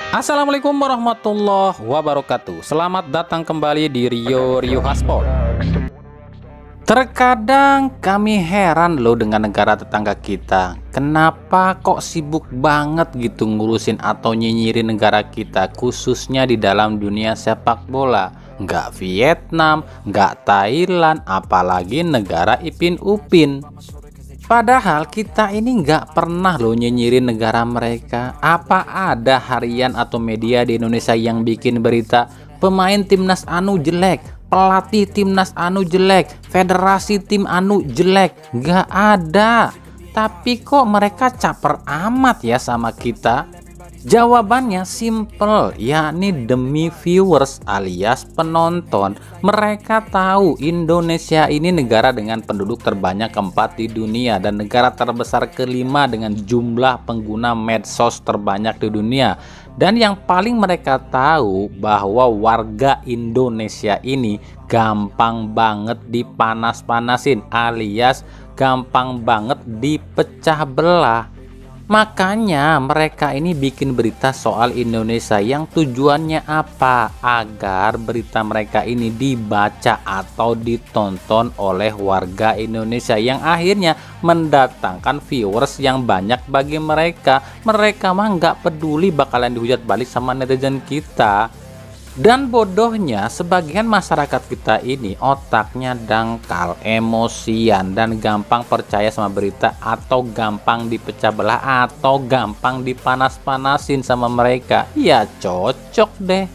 Assalamualaikum warahmatullahi wabarakatuh. Selamat datang kembali di Rio Haspol. Terkadang kami heran loh dengan negara tetangga kita. Kenapa kok sibuk banget gitu ngurusin atau nyinyirin negara kita, khususnya di dalam dunia sepak bola. Nggak Vietnam, nggak Thailand, apalagi negara Ipin Upin. Padahal kita ini nggak pernah loh nyinyirin negara mereka. Apa ada harian atau media di Indonesia yang bikin berita pemain timnas anu jelek, pelatih timnas anu jelek, federasi tim anu jelek? Nggak ada. Tapi kok mereka caper amat ya sama kita? Jawabannya simple, yakni demi viewers alias penonton. Mereka tahu Indonesia ini negara dengan penduduk terbanyak keempat di dunia dan negara terbesar kelima dengan jumlah pengguna medsos terbanyak di dunia. Dan yang paling mereka tahu bahwa warga Indonesia ini gampang banget dipanas-panasin alias gampang banget dipecah belah. Makanya mereka ini bikin berita soal Indonesia yang tujuannya apa? Agar berita mereka ini dibaca atau ditonton oleh warga Indonesia yang akhirnya mendatangkan viewers yang banyak bagi mereka. Mereka mah nggak peduli bakalan dihujat balik sama netizen kita. Dan bodohnya sebagian masyarakat kita ini otaknya dangkal, emosian, dan gampang percaya sama berita atau gampang dipecah belah atau gampang dipanas-panasin sama mereka. Ya cocok deh.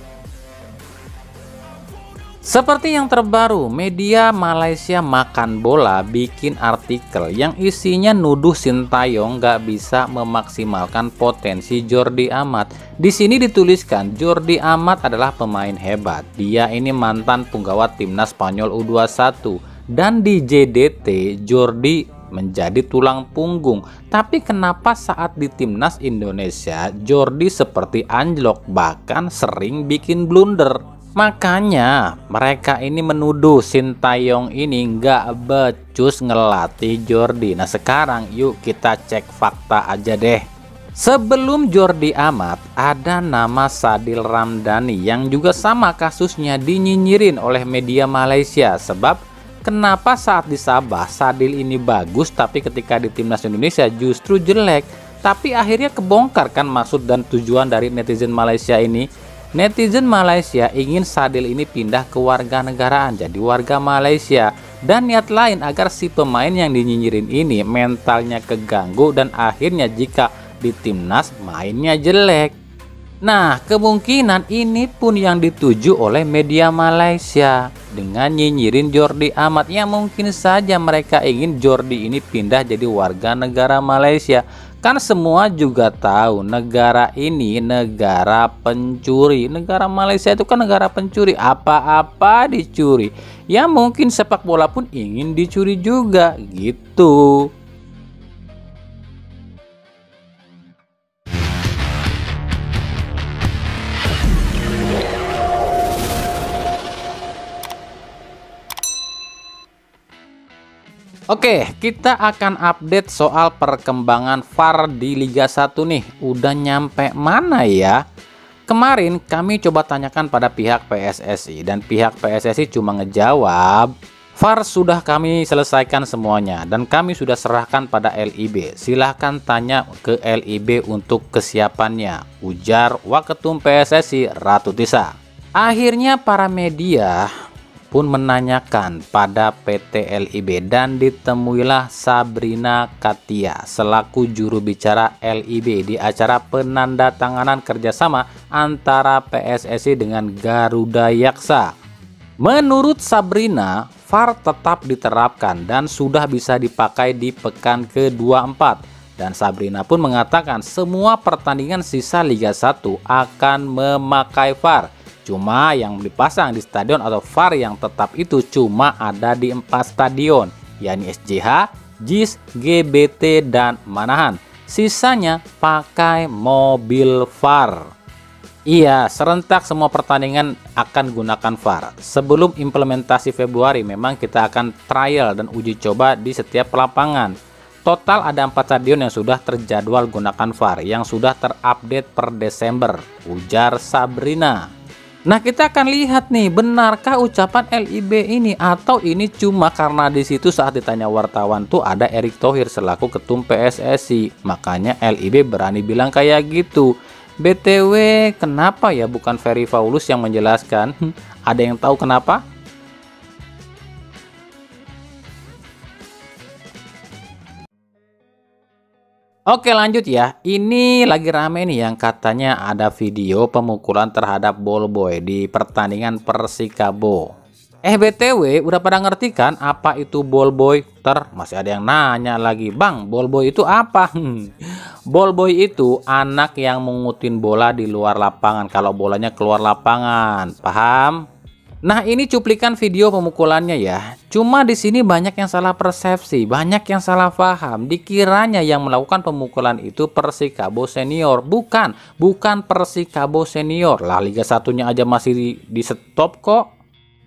Seperti yang terbaru, media Malaysia Makan Bola bikin artikel yang isinya nuduh Sintayong gak bisa memaksimalkan potensi Jordi Amat. Di sini dituliskan Jordi Amat adalah pemain hebat. Dia ini mantan punggawa timnas Spanyol U21 dan di JDT Jordi menjadi tulang punggung. Tapi kenapa saat di timnas Indonesia Jordi seperti anjlok, bahkan sering bikin blunder? Makanya mereka ini menuduh Sintayong ini nggak becus ngelatih Jordi. Nah sekarang yuk kita cek fakta aja deh. Sebelum Jordi Amat ada nama Sadil Ramdhani yang juga sama kasusnya dinyinyirin oleh media Malaysia. Sebab kenapa saat di Sabah Sadil ini bagus tapi ketika di timnas Indonesia justru jelek. Tapi akhirnya kebongkar kan maksud dan tujuan dari netizen Malaysia ini. Netizen Malaysia ingin Sadil ini pindah ke warga negaraan jadi warga Malaysia dan niat lain agar si pemain yang dinyinyirin ini mentalnya keganggu dan akhirnya jika di timnas mainnya jelek. Nah kemungkinan ini pun yang dituju oleh media Malaysia dengan nyinyirin Jordi Amat. Ya mungkin saja mereka ingin Jordi ini pindah jadi warga negara Malaysia. Kan semua juga tahu negara ini negara pencuri. Negara Malaysia itu kan negara pencuri. Apa-apa dicuri. Ya mungkin sepak bola pun ingin dicuri juga gitu. Oke, kita akan update soal perkembangan VAR di Liga 1 nih. Udah nyampe mana ya? Kemarin kami coba tanyakan pada pihak PSSI dan pihak PSSI cuma ngejawab, VAR sudah kami selesaikan semuanya dan kami sudah serahkan pada LIB. Silahkan tanya ke LIB untuk kesiapannya, ujar Waketum PSSI Ratu Tisa. Akhirnya para media pun menanyakan pada PT LIB dan ditemuilah Sabrina Katia selaku juru bicara LIB di acara penandatanganan kerjasama antara PSSI dengan Garuda Yaksa. Menurut Sabrina, VAR tetap diterapkan dan sudah bisa dipakai di pekan ke-24. Dan Sabrina pun mengatakan semua pertandingan sisa Liga 1 akan memakai VAR. Cuma yang dipasang di stadion atau VAR yang tetap itu cuma ada di 4 stadion, yakni SJH, JIS, GBT, dan Manahan. Sisanya pakai mobil VAR. Iya, serentak semua pertandingan akan gunakan VAR. Sebelum implementasi Februari memang kita akan trial dan uji coba di setiap lapangan. Total ada 4 stadion yang sudah terjadwal gunakan VAR yang sudah terupdate per Desember, ujar Sabrina. Nah, kita akan lihat nih, benarkah ucapan LIB ini atau ini cuma karena di situ saat ditanya wartawan tuh ada Erick Thohir selaku ketum PSSI, makanya LIB berani bilang kayak gitu. BTW, kenapa ya bukan Ferry Paulus yang menjelaskan? Ada yang tahu kenapa? Oke, lanjut ya. Ini lagi rame nih yang katanya ada video pemukulan terhadap Ballboy di pertandingan Persikabo. BTW, udah pada ngerti kan apa itu Ballboy? Masih ada yang nanya lagi, Bang, Ballboy itu apa? Ballboy itu anak yang mengutin bola di luar lapangan kalau bolanya keluar lapangan. Paham? Nah, ini cuplikan video pemukulannya ya. Cuma di sini banyak yang salah persepsi, banyak yang salah paham. Dikiranya yang melakukan pemukulan itu Persikabo Senior. Bukan Persikabo Senior. Lah, Liga 1-nya aja masih di stop kok.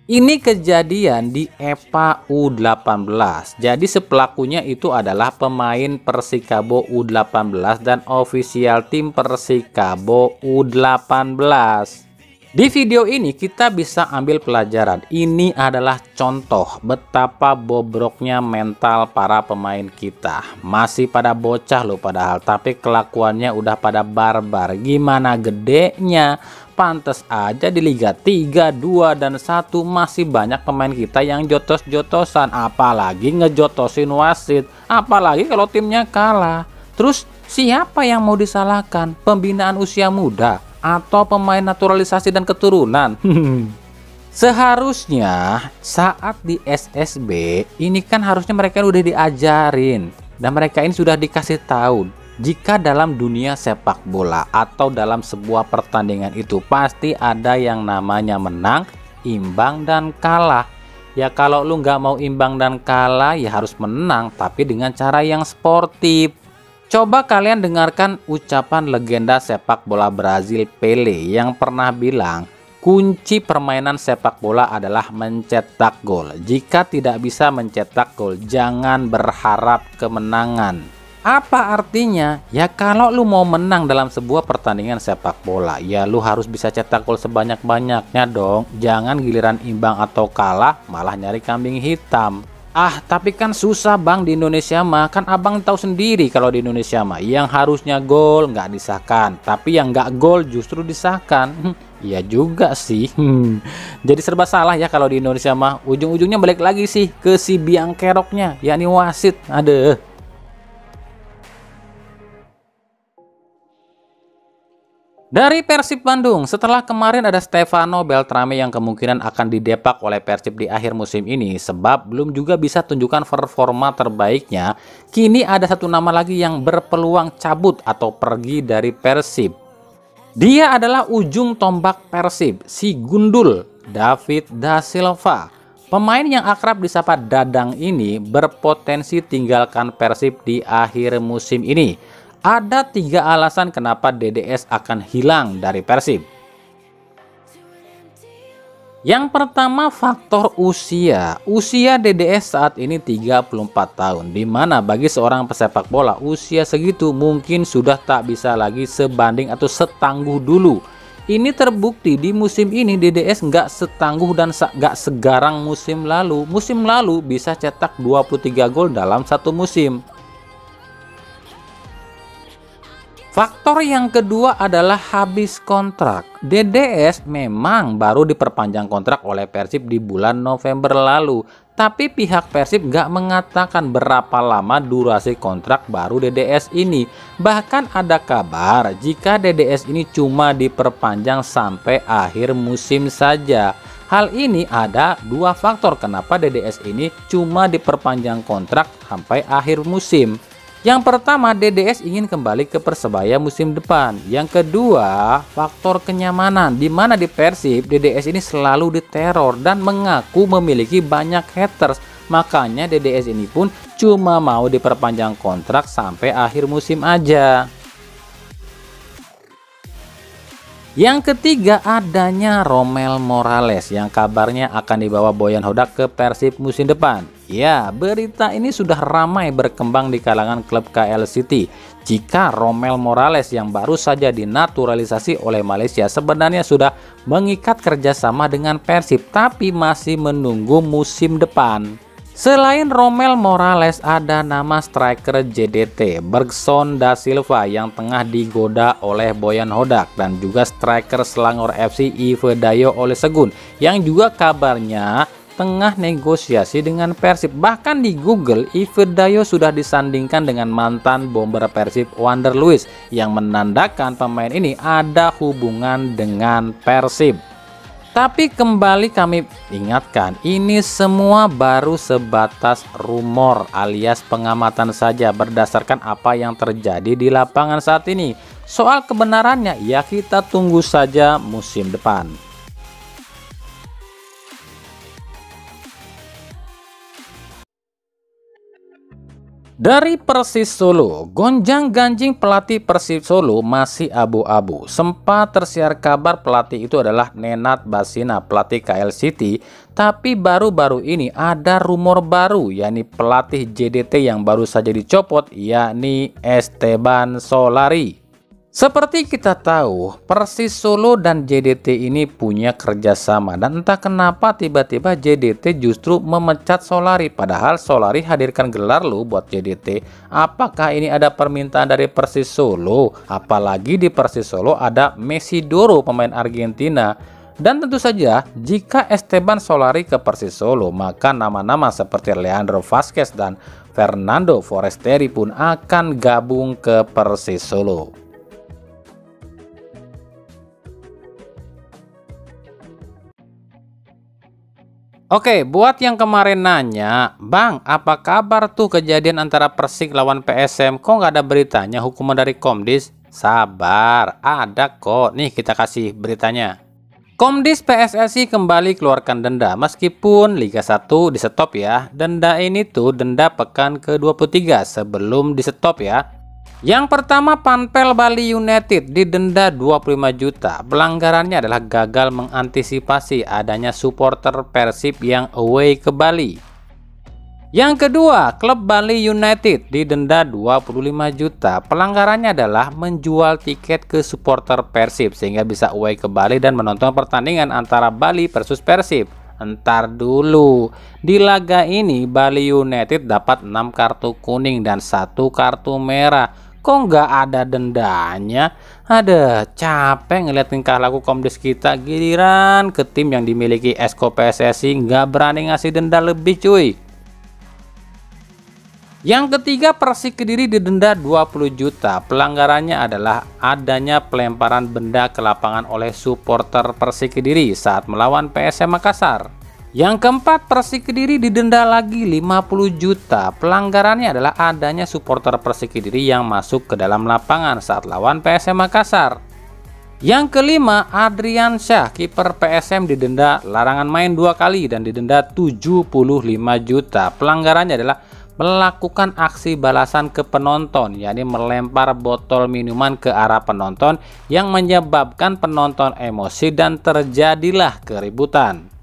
Ini kejadian di EPA U18. Jadi sepelakunya itu adalah pemain Persikabo U18 dan ofisial tim Persikabo U18. Di video ini kita bisa ambil pelajaran. Ini adalah contoh betapa bobroknya mental para pemain kita. Masih pada bocah loh padahal, tapi kelakuannya udah pada barbar. Gimana gedenya? Pantes aja di Liga 3, 2, dan 1 masih banyak pemain kita yang jotos-jotosan. Apalagi ngejotosin wasit. Apalagi kalau timnya kalah. Terus siapa yang mau disalahkan? Pembinaan usia muda? Atau pemain naturalisasi dan keturunan? Seharusnya saat di SSB ini kan harusnya mereka udah diajarin dan mereka ini sudah dikasih tahu jika dalam dunia sepak bola atau dalam sebuah pertandingan itu pasti ada yang namanya menang, imbang, dan kalah. Ya kalau lu nggak mau imbang dan kalah ya harus menang, tapi dengan cara yang sportif. Coba kalian dengarkan ucapan legenda sepak bola Brazil Pele yang pernah bilang, kunci permainan sepak bola adalah mencetak gol. Jika tidak bisa mencetak gol, jangan berharap kemenangan. Apa artinya? Ya kalau lu mau menang dalam sebuah pertandingan sepak bola, ya lu harus bisa cetak gol sebanyak-banyaknya dong. Jangan giliran imbang atau kalah malah nyari kambing hitam. Tapi kan susah Bang di Indonesia mah. Kan abang tahu sendiri kalau di Indonesia mah yang harusnya gol nggak disahkan, tapi yang nggak gol justru disahkan. Iya juga sih. Jadi serba salah ya kalau di Indonesia mah. Ujung-ujungnya balik lagi sih ke si biang keroknya, yakni wasit. Aduh. Dari Persib Bandung, setelah kemarin ada Stefano Beltrame yang kemungkinan akan didepak oleh Persib di akhir musim ini sebab belum juga bisa tunjukkan performa terbaiknya, kini ada satu nama lagi yang berpeluang cabut atau pergi dari Persib. Dia adalah ujung tombak Persib, si gundul David Da Silva. Pemain yang akrab disapa Dadang ini berpotensi tinggalkan Persib di akhir musim ini. Ada 3 alasan kenapa DDS akan hilang dari Persib. Yang pertama, faktor usia. Usia DDS saat ini 34 tahun, di mana bagi seorang pesepak bola usia segitu mungkin sudah tak bisa lagi sebanding atau setangguh dulu. Ini terbukti di musim ini DDS nggak setangguh dan nggak segarang musim lalu. Musim lalu bisa cetak 23 gol dalam satu musim. Faktor yang kedua adalah habis kontrak. DDS memang baru diperpanjang kontrak oleh Persib di bulan November lalu, tapi pihak Persib nggak mengatakan berapa lama durasi kontrak baru DDS ini. Bahkan ada kabar jika DDS ini cuma diperpanjang sampai akhir musim saja. Hal ini ada 2 faktor kenapa DDS ini cuma diperpanjang kontrak sampai akhir musim. Yang pertama, DDS ingin kembali ke Persebaya musim depan. Yang kedua, faktor kenyamanan, di mana di Persib DDS ini selalu diteror dan mengaku memiliki banyak haters. Makanya DDS ini pun cuma mau diperpanjang kontrak sampai akhir musim aja. Yang ketiga adanya Romel Morales yang kabarnya akan dibawa Boyan Hodak ke Persib musim depan. Ya, berita ini sudah ramai berkembang di kalangan klub KL City. Jika Romel Morales yang baru saja dinaturalisasi oleh Malaysia sebenarnya sudah mengikat kerjasama dengan Persib, tapi masih menunggu musim depan. Selain Romel Morales, ada nama striker JDT Bergson da Silva yang tengah digoda oleh Boyan Hodak, dan juga striker Selangor FC Ivedayo Olusegun yang juga kabarnya tengah negosiasi dengan Persib. Bahkan di Google, Ivedayo sudah disandingkan dengan mantan bomber Persib Wander Luiz yang menandakan pemain ini ada hubungan dengan Persib. Tapi kembali kami ingatkan, ini semua baru sebatas rumor alias pengamatan saja berdasarkan apa yang terjadi di lapangan saat ini. Soal kebenarannya ya kita tunggu saja musim depan. Dari Persis Solo, gonjang-ganjing pelatih Persib Solo masih abu-abu. Sempat tersiar kabar pelatih itu adalah Nenad Basina, pelatih KL City. Tapi baru-baru ini ada rumor baru, yakni pelatih JDT yang baru saja dicopot, yakni Esteban Solari. Seperti kita tahu, Persis Solo dan JDT ini punya kerjasama, dan entah kenapa tiba-tiba JDT justru memecat Solari, padahal Solari hadirkan gelar loh buat JDT. Apakah ini ada permintaan dari Persis Solo? Apalagi di Persis Solo ada Messi Doro, pemain Argentina. Dan tentu saja jika Esteban Solari ke Persis Solo, maka nama-nama seperti Leandro Vazquez dan Fernando Forestieri pun akan gabung ke Persis Solo. Oke, buat yang kemarin nanya, Bang, apa kabar tuh kejadian antara Persik lawan PSM? Kok nggak ada beritanya hukuman dari Komdis? Sabar, ada kok. Nih kita kasih beritanya. Komdis PSSI kembali keluarkan denda meskipun Liga 1 di stop ya. Denda ini tuh denda pekan ke-23 sebelum di stop ya. Yang pertama, Panpel Bali United didenda 25 juta. Pelanggarannya adalah gagal mengantisipasi adanya supporter Persib yang away ke Bali. Yang kedua, klub Bali United didenda 25 juta. Pelanggarannya adalah menjual tiket ke supporter Persib sehingga bisa away ke Bali dan menonton pertandingan antara Bali versus Persib. Entar dulu, di laga ini Bali United dapat 6 kartu kuning dan 1 kartu merah. Kok nggak ada dendanya? Ada capek ngeliat tingkah laku Komdis kita, giliran ke tim yang dimiliki Esko PSSI nggak berani ngasih denda lebih cuy. Yang ketiga, Persik Kediri didenda 20 juta. Pelanggarannya adalah adanya pelemparan benda ke lapangan oleh supporter Persik Kediri saat melawan PSM Makassar. Yang keempat, Persik Kediri didenda lagi 50 juta. Pelanggarannya adalah adanya supporter Persik Kediri yang masuk ke dalam lapangan saat lawan PSM Makassar. Yang kelima, Adrian Syah, kiper PSM didenda larangan main 2 kali dan didenda 75 juta. Pelanggarannya adalah melakukan aksi balasan ke penonton, yakni melempar botol minuman ke arah penonton yang menyebabkan penonton emosi dan terjadilah keributan.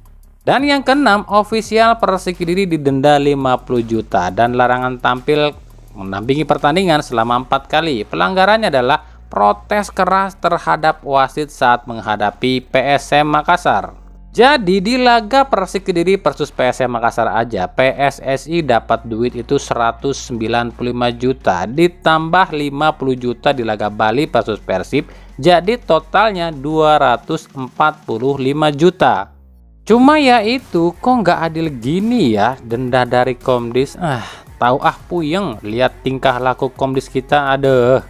Dan yang keenam, ofisial Persik Kediri didenda 50 juta dan larangan tampil mendampingi pertandingan selama 4 kali. Pelanggarannya adalah protes keras terhadap wasit saat menghadapi PSM Makassar. Jadi di laga Persik Kediri versus PSM Makassar aja PSSI dapat duit itu 195 juta ditambah 50 juta di laga Bali versus Persib, jadi totalnya 245 juta. Cuma ya itu, kok nggak adil gini ya denda dari Komdis. Tahu puyeng lihat tingkah laku Komdis kita, aduh.